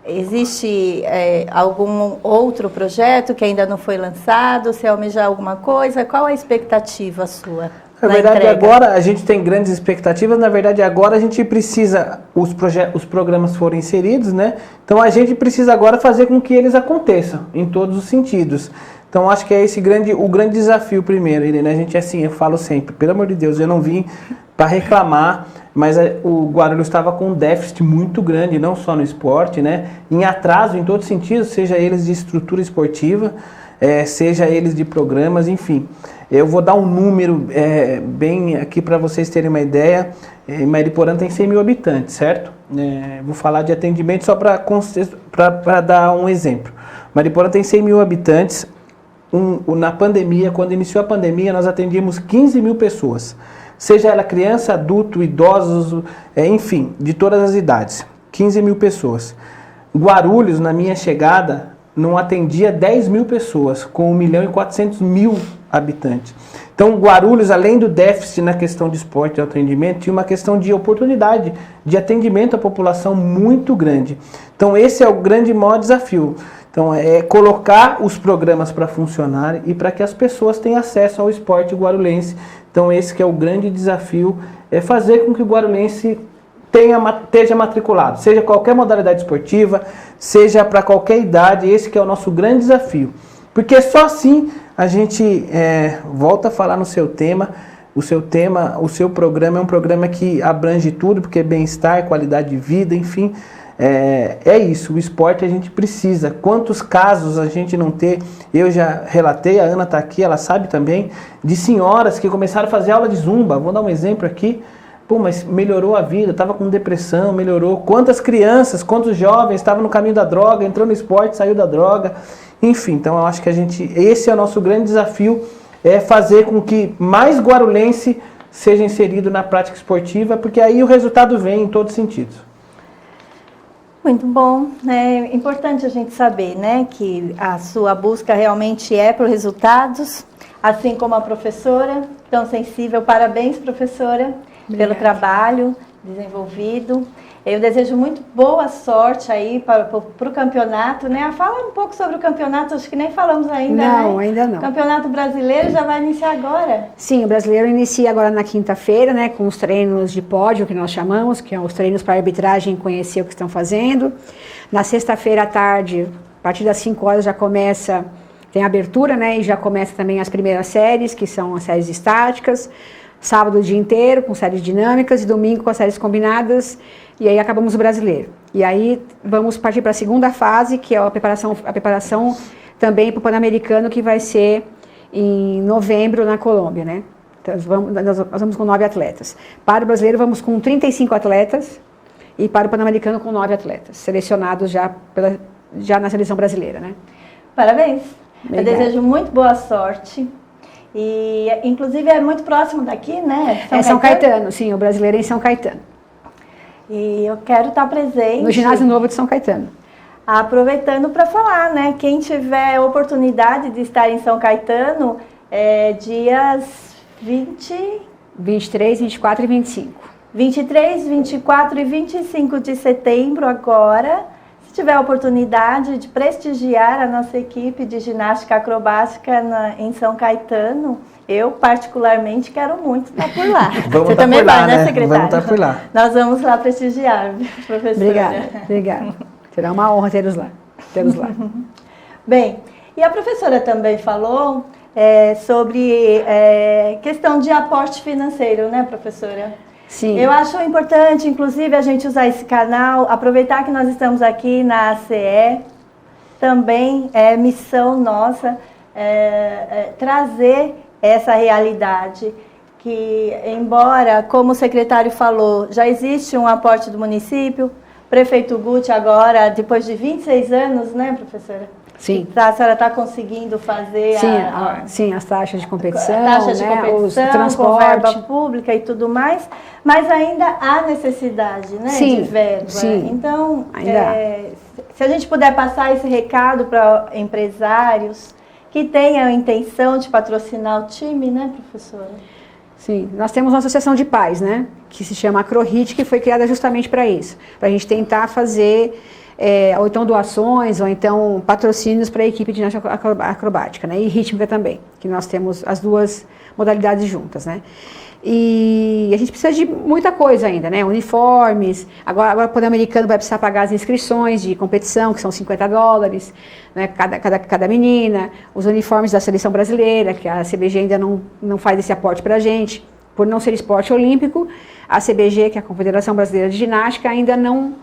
Existe algum outro projeto que ainda não foi lançado? Você almeja alguma coisa? Qual a expectativa sua? Na verdade, agora a gente tem grandes expectativas. Na verdade, agora a gente precisa, os programas forem inseridos, né? Então a gente precisa agora fazer com que eles aconteçam, em todos os sentidos. Então acho que é o grande desafio primeiro, Irene. A gente, assim, eu falo sempre, pelo amor de Deus, eu não vim para reclamar. mas o Guarulhos estava com um déficit muito grande, não só no esporte, né? Em atraso em todos os sentidos, seja eles de estrutura esportiva, seja eles de programas, enfim. Eu vou dar um número bem aqui para vocês terem uma ideia. Mariporã tem 100 mil habitantes, certo? Vou falar de atendimento só para dar um exemplo. Mariporã tem 100 mil habitantes. Na pandemia, quando iniciou a pandemia, nós atendíamos 15 mil pessoas. Seja ela criança, adulto, idosos, enfim, de todas as idades. 15 mil pessoas. Guarulhos, na minha chegada, não atendia 10 mil pessoas, com 1.400.000 habitantes. Então, Guarulhos, além do déficit na questão de esporte e atendimento, tinha uma questão de oportunidade de atendimento à população muito grande. Então, esse é o grande maior desafio. Então, é colocar os programas para funcionar e para que as pessoas tenham acesso ao esporte guarulhense. Então, esse que é o grande desafio, é fazer com que o guarulhense esteja matriculado, seja qualquer modalidade esportiva, seja para qualquer idade, esse que é o nosso grande desafio. Porque só assim a gente volta a falar no seu tema, o seu programa é um programa que abrange tudo, porque é bem-estar, qualidade de vida, enfim, é isso, o esporte a gente precisa. Quantos casos a gente não ter, eu já relatei, a Ana está aqui, ela sabe também, de senhoras que começaram a fazer aula de zumba, vou dar um exemplo aqui, mas melhorou a vida, estava com depressão, melhorou. Quantas crianças, quantos jovens estavam no caminho da droga, entrou no esporte, saiu da droga. Enfim, então eu acho que esse é o nosso grande desafio, é fazer com que mais guarulhense seja inserido na prática esportiva, porque aí o resultado vem em todos os sentidos. Muito bom, é importante a gente saber, né, que a sua busca realmente é por resultados, assim como a professora, tão sensível. Parabéns, professora. Obrigada. Pelo trabalho desenvolvido. Eu desejo muito boa sorte aí para o campeonato, né? Fala um pouco sobre o campeonato, acho que nem falamos ainda, não, né? Ainda não. O campeonato brasileiro já vai iniciar agora? Sim, o brasileiro inicia agora na quinta-feira, né? Com os treinos de pódio, que nós chamamos, que são os treinos para arbitragem conhecer o que estão fazendo. Na sexta-feira à tarde, a partir das 5 horas já começa, tem a abertura, né? E já começa também as primeiras séries, que são as séries estáticas. Sábado o dia inteiro com séries dinâmicas e domingo com as séries combinadas, e aí acabamos o brasileiro. E aí vamos partir para a segunda fase, que é a preparação também para o Pan-Americano, que vai ser em novembro na Colômbia, né? Então, nós vamos com 9 atletas. Para o brasileiro vamos com 35 atletas e para o Pan-Americano com 9 atletas, selecionados já na seleção brasileira, né? Parabéns! Obrigada. Eu desejo muito boa sorte. E, inclusive, é muito próximo daqui, né? São Caetano, sim, o brasileiro é em São Caetano. E eu quero estar presente. No Ginásio Novo de São Caetano. Aproveitando para falar, né? Quem tiver oportunidade de estar em São Caetano, dias 23, 24 e 25. 23, 24 e 25 de setembro agora. Se tiver a oportunidade de prestigiar a nossa equipe de ginástica acrobática em São Caetano, eu particularmente quero muito estar por lá. Você também vai, né, secretária? Vamos estar por lá. Nós vamos lá prestigiar, professora. Obrigada. Será uma honra tê-los lá. Bem, e a professora também falou sobre questão de aporte financeiro, né, professora? Sim. Eu acho importante, inclusive, a gente usar esse canal, aproveitar que nós estamos aqui na ACE, também é missão nossa trazer essa realidade, que embora, como o secretário falou, já existe um aporte do município, prefeito Guti agora, depois de 26 anos, né, professora? Sim. A senhora está conseguindo fazer sim, as taxas de competição, os transporte, com verba pública e tudo mais, mas ainda há necessidade, né, de verba. Sim, então, se a gente puder passar esse recado para empresários que tenham a intenção de patrocinar o time, né, professora? Sim, nós temos uma associação de pais, né, que se chama AcroHit, que foi criada justamente para isso, para a gente tentar fazer ou então doações, ou então patrocínios para a equipe de ginástica acrobática, né? E rítmica também, que nós temos as duas modalidades juntas, né? E a gente precisa de muita coisa ainda, né? Uniformes, agora o Pan-Americano vai precisar pagar as inscrições de competição, que são $50, né? Cada menina, os uniformes da seleção brasileira, que a CBG ainda não faz esse aporte para a gente. por não ser esporte olímpico, a CBG, que é a Confederação Brasileira de Ginástica, ainda não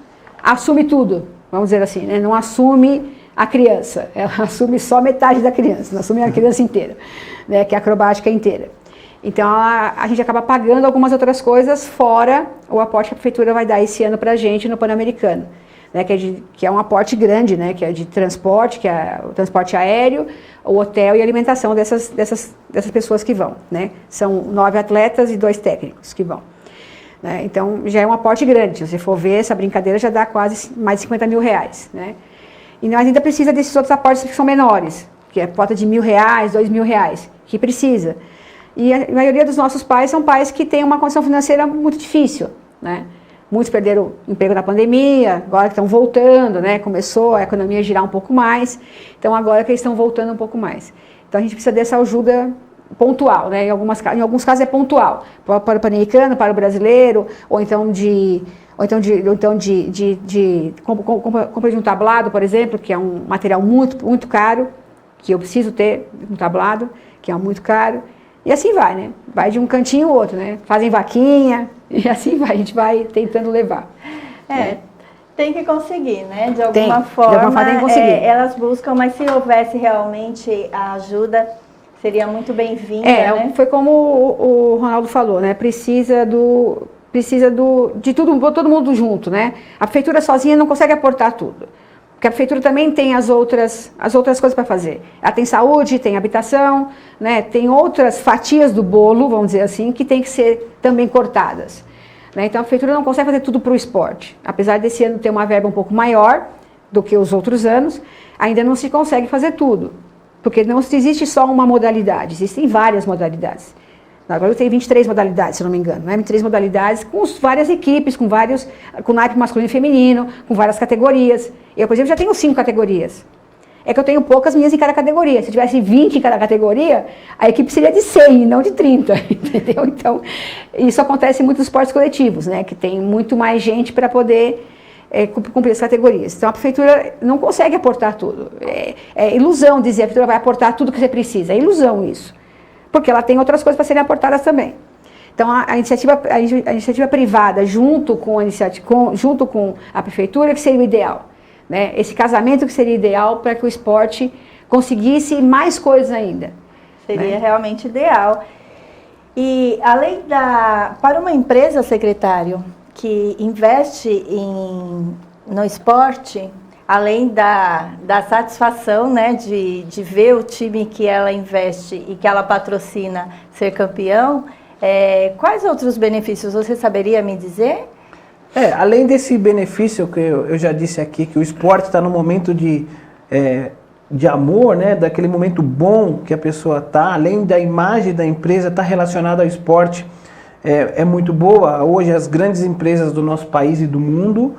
assume tudo, vamos dizer assim, né? Não assume a criança, ela assume só metade da criança, não assume a criança inteira, né? Que é a acrobática inteira. Então a gente acaba pagando algumas outras coisas fora o aporte que a prefeitura vai dar esse ano para a gente no Pan-Americano, né? Que é um aporte grande, né? Que é de transporte, que é o transporte aéreo, o hotel e alimentação dessas pessoas que vão, né? São 9 atletas e 2 técnicos que vão. Né? Então já é um aporte grande, se você for ver, essa brincadeira já dá quase mais de 50 mil reais. Né? E nós ainda precisa desses outros aportes que são menores, que é cota de R$1.000, R$2.000, que precisa. E a maioria dos nossos pais são pais que têm uma condição financeira muito difícil. Né? Muitos perderam o emprego na pandemia, agora que estão voltando, né? Começou a economia a girar um pouco mais, então agora que eles estão voltando um pouco mais. Então a gente precisa dessa ajuda pontual, né? Em alguns casos é pontual, para o pan-americano, para o brasileiro, ou então compra de um tablado, por exemplo, que é um material muito, muito caro, que eu preciso ter um tablado, que é muito caro, e assim vai, né? Vai de um cantinho ao outro, né? Fazem vaquinha, e assim vai, a gente vai tentando levar. Né? Tem que conseguir, né? De alguma forma, tem que conseguir. Elas buscam, mas se houvesse realmente a ajuda, seria muito bem-vinda, né? Foi como o Ronaldo falou, né? Precisa de todo mundo junto, né? A prefeitura sozinha não consegue aportar tudo. Porque a prefeitura também tem as outras coisas para fazer. Ela tem saúde, tem habitação, né? Tem outras fatias do bolo, vamos dizer assim, que tem que ser também cortadas. Né? Então a prefeitura não consegue fazer tudo para o esporte. Apesar desse ano ter uma verba um pouco maior do que os outros anos, ainda não se consegue fazer tudo. Porque não existe só uma modalidade, existem várias modalidades. Agora eu tenho 23 modalidades, se não me engano, né? 23 modalidades com várias equipes, com naipe masculino e feminino, com várias categorias. Eu, por exemplo, já tenho 5 categorias. É que eu tenho poucas minhas em cada categoria. Se eu tivesse 20 em cada categoria, a equipe seria de 100, não de 30, entendeu? Então, isso acontece em muitos esportes coletivos, né? Que tem muito mais gente para poder cumprir as categorias. Então, a prefeitura não consegue aportar tudo. É ilusão dizer que a prefeitura vai aportar tudo que você precisa. É ilusão isso. Porque ela tem outras coisas para serem aportadas também. Então, a iniciativa privada, junto com a prefeitura, que seria o ideal. Né? Esse casamento que seria ideal para que o esporte conseguisse mais coisas ainda. Seria realmente ideal. E, para uma empresa, secretário, que investe no esporte, além da satisfação, né, de ver o time que ela investe e que ela patrocina ser campeão, quais outros benefícios você saberia me dizer? Além desse benefício que eu já disse aqui, que o esporte está no momento de amor, né, daquele momento bom que a pessoa está, além da imagem da empresa estar relacionada ao esporte, é muito boa. Hoje as grandes empresas do nosso país e do mundo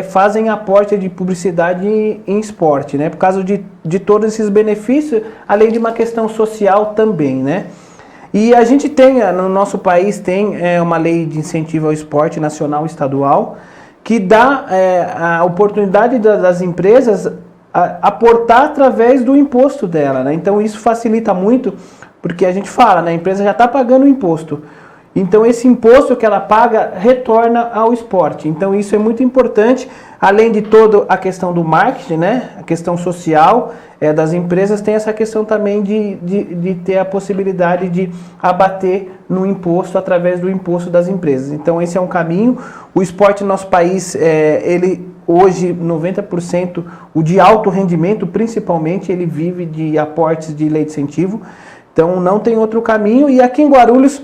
fazem aporte de publicidade em esporte, né? Por causa de todos esses benefícios, além de uma questão social também, né? E a gente tem, no nosso país, uma lei de incentivo ao esporte nacional e estadual, que dá a oportunidade das empresas aportar através do imposto dela, né? Então isso facilita muito, porque a gente fala, né? A empresa já está pagando o imposto. Então esse imposto que ela paga retorna ao esporte. Então isso é muito importante, além de toda a questão do marketing, né? A questão social das empresas, tem essa questão também de ter a possibilidade de abater no imposto através do imposto das empresas. Então esse é um caminho. O esporte no nosso país, ele hoje 90%, o de alto rendimento principalmente, ele vive de aportes de lei de incentivo. Então não tem outro caminho. E aqui em Guarulhos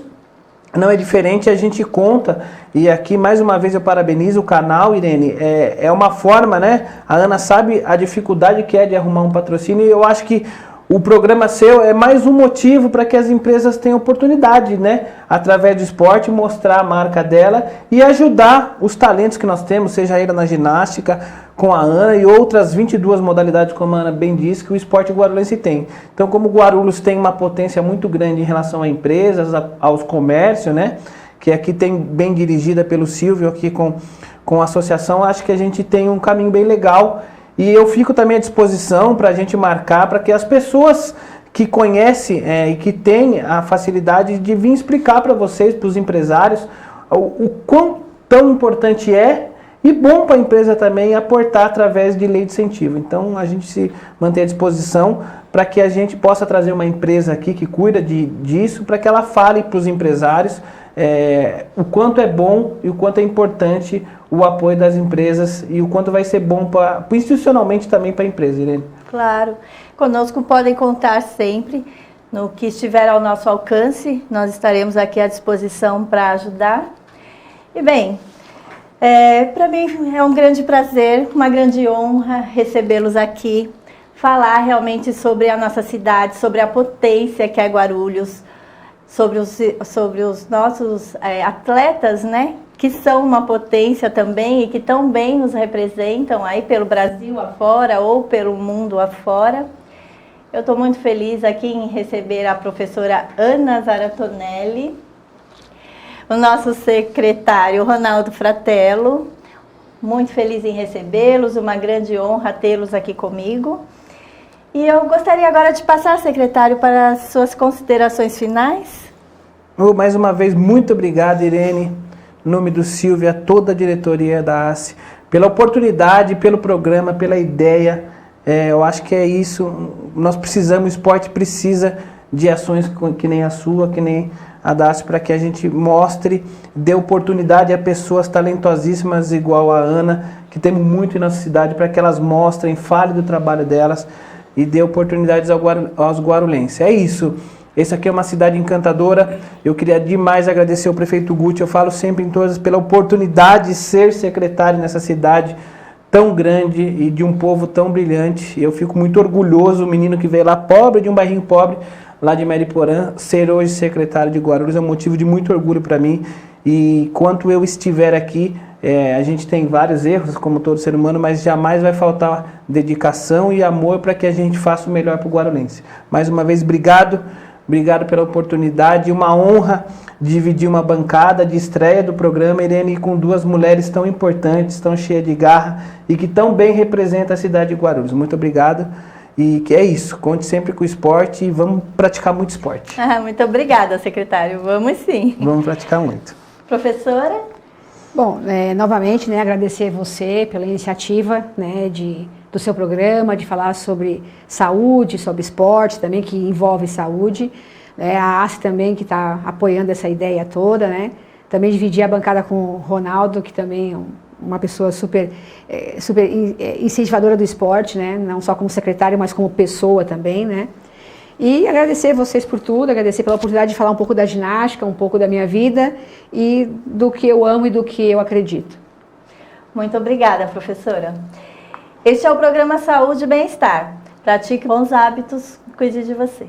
não é diferente, a gente conta, e aqui mais uma vez eu parabenizo o canal, Irene, é uma forma, né? A Ana sabe a dificuldade que é de arrumar um patrocínio, e eu acho que o programa seu é mais um motivo para que as empresas tenham oportunidade, né? Através do esporte, mostrar a marca dela e ajudar os talentos que nós temos, seja ele na ginástica, com a Ana e outras 22 modalidades, como a Ana bem disse, que o esporte guarulhense tem. Então, como o Guarulhos tem uma potência muito grande em relação a empresas, aos comércios, né? Que aqui tem bem dirigida pelo Silvio, aqui com a associação, acho que a gente tem um caminho bem legal. E eu fico também à disposição para a gente marcar, para que as pessoas que conhece e que tem a facilidade de vir explicar para vocês, para os empresários, o quão tão importante é e bom para a empresa também aportar através de lei de incentivo. Então a gente se mantém à disposição para que a gente possa trazer uma empresa aqui que cuida disso, para que ela fale para os empresários o quanto é bom e o quanto é importante o apoio das empresas e o quanto vai ser bom institucionalmente também para a empresa, Irene. Claro, conosco podem contar sempre, no que estiver ao nosso alcance, nós estaremos aqui à disposição para ajudar. E bem, para mim é um grande prazer, uma grande honra recebê-los aqui, falar realmente sobre a nossa cidade, sobre a potência que é Guarulhos, sobre os nossos atletas, né, que são uma potência também e que tão bem nos representam aí pelo Brasil afora ou pelo mundo afora. Eu estou muito feliz aqui em receber a professora Ana Zaratonelli, o nosso secretário Ronaldo Fratello, muito feliz em recebê-los, uma grande honra tê-los aqui comigo. E eu gostaria agora de passar, secretário, para as suas considerações finais. Mais uma vez, muito obrigado, Irene, em nome do Silvio, a toda a diretoria da ACE, pela oportunidade, pelo programa, pela ideia. Eu acho que é isso, nós precisamos, o esporte precisa de ações que nem a sua, que nem a da ACE, para que a gente mostre, dê oportunidade a pessoas talentosíssimas igual a Ana, que temos muito em nossa cidade, para que elas mostrem, falem do trabalho delas e dê oportunidades aos guarulenses. É isso. Essa aqui é uma cidade encantadora. Eu queria demais agradecer ao prefeito Guti. Eu falo sempre em todas pela oportunidade de ser secretário nessa cidade tão grande e de um povo tão brilhante. Eu fico muito orgulhoso, o menino que veio lá pobre, de um bairrinho pobre, lá de Mariporã, ser hoje secretário de Guarulhos é um motivo de muito orgulho para mim. E enquanto eu estiver aqui, a gente tem vários erros, como todo ser humano, mas jamais vai faltar dedicação e amor para que a gente faça o melhor para o guarulense. Mais uma vez, obrigado. Obrigado pela oportunidade, uma honra dividir uma bancada de estreia do programa, Irene, com duas mulheres tão importantes, tão cheias de garra e que tão bem representam a cidade de Guarulhos. Muito obrigado e que é isso, conte sempre com o esporte e vamos praticar muito esporte. Muito obrigada, secretário, vamos sim. Vamos praticar muito. Professora? Bom, novamente, agradecer você pela iniciativa, do seu programa, de falar sobre saúde, sobre esporte também, que envolve saúde. A ACE também, que está apoiando essa ideia toda, Também dividir a bancada com o Ronaldo, que também é uma pessoa super incentivadora do esporte, Não só como secretário, mas como pessoa também, E agradecer vocês por tudo, agradecer pela oportunidade de falar um pouco da ginástica, um pouco da minha vida e do que eu amo e do que eu acredito. Muito obrigada, professora. Este é o programa Saúde e Bem-Estar. Pratique bons hábitos, cuide de você.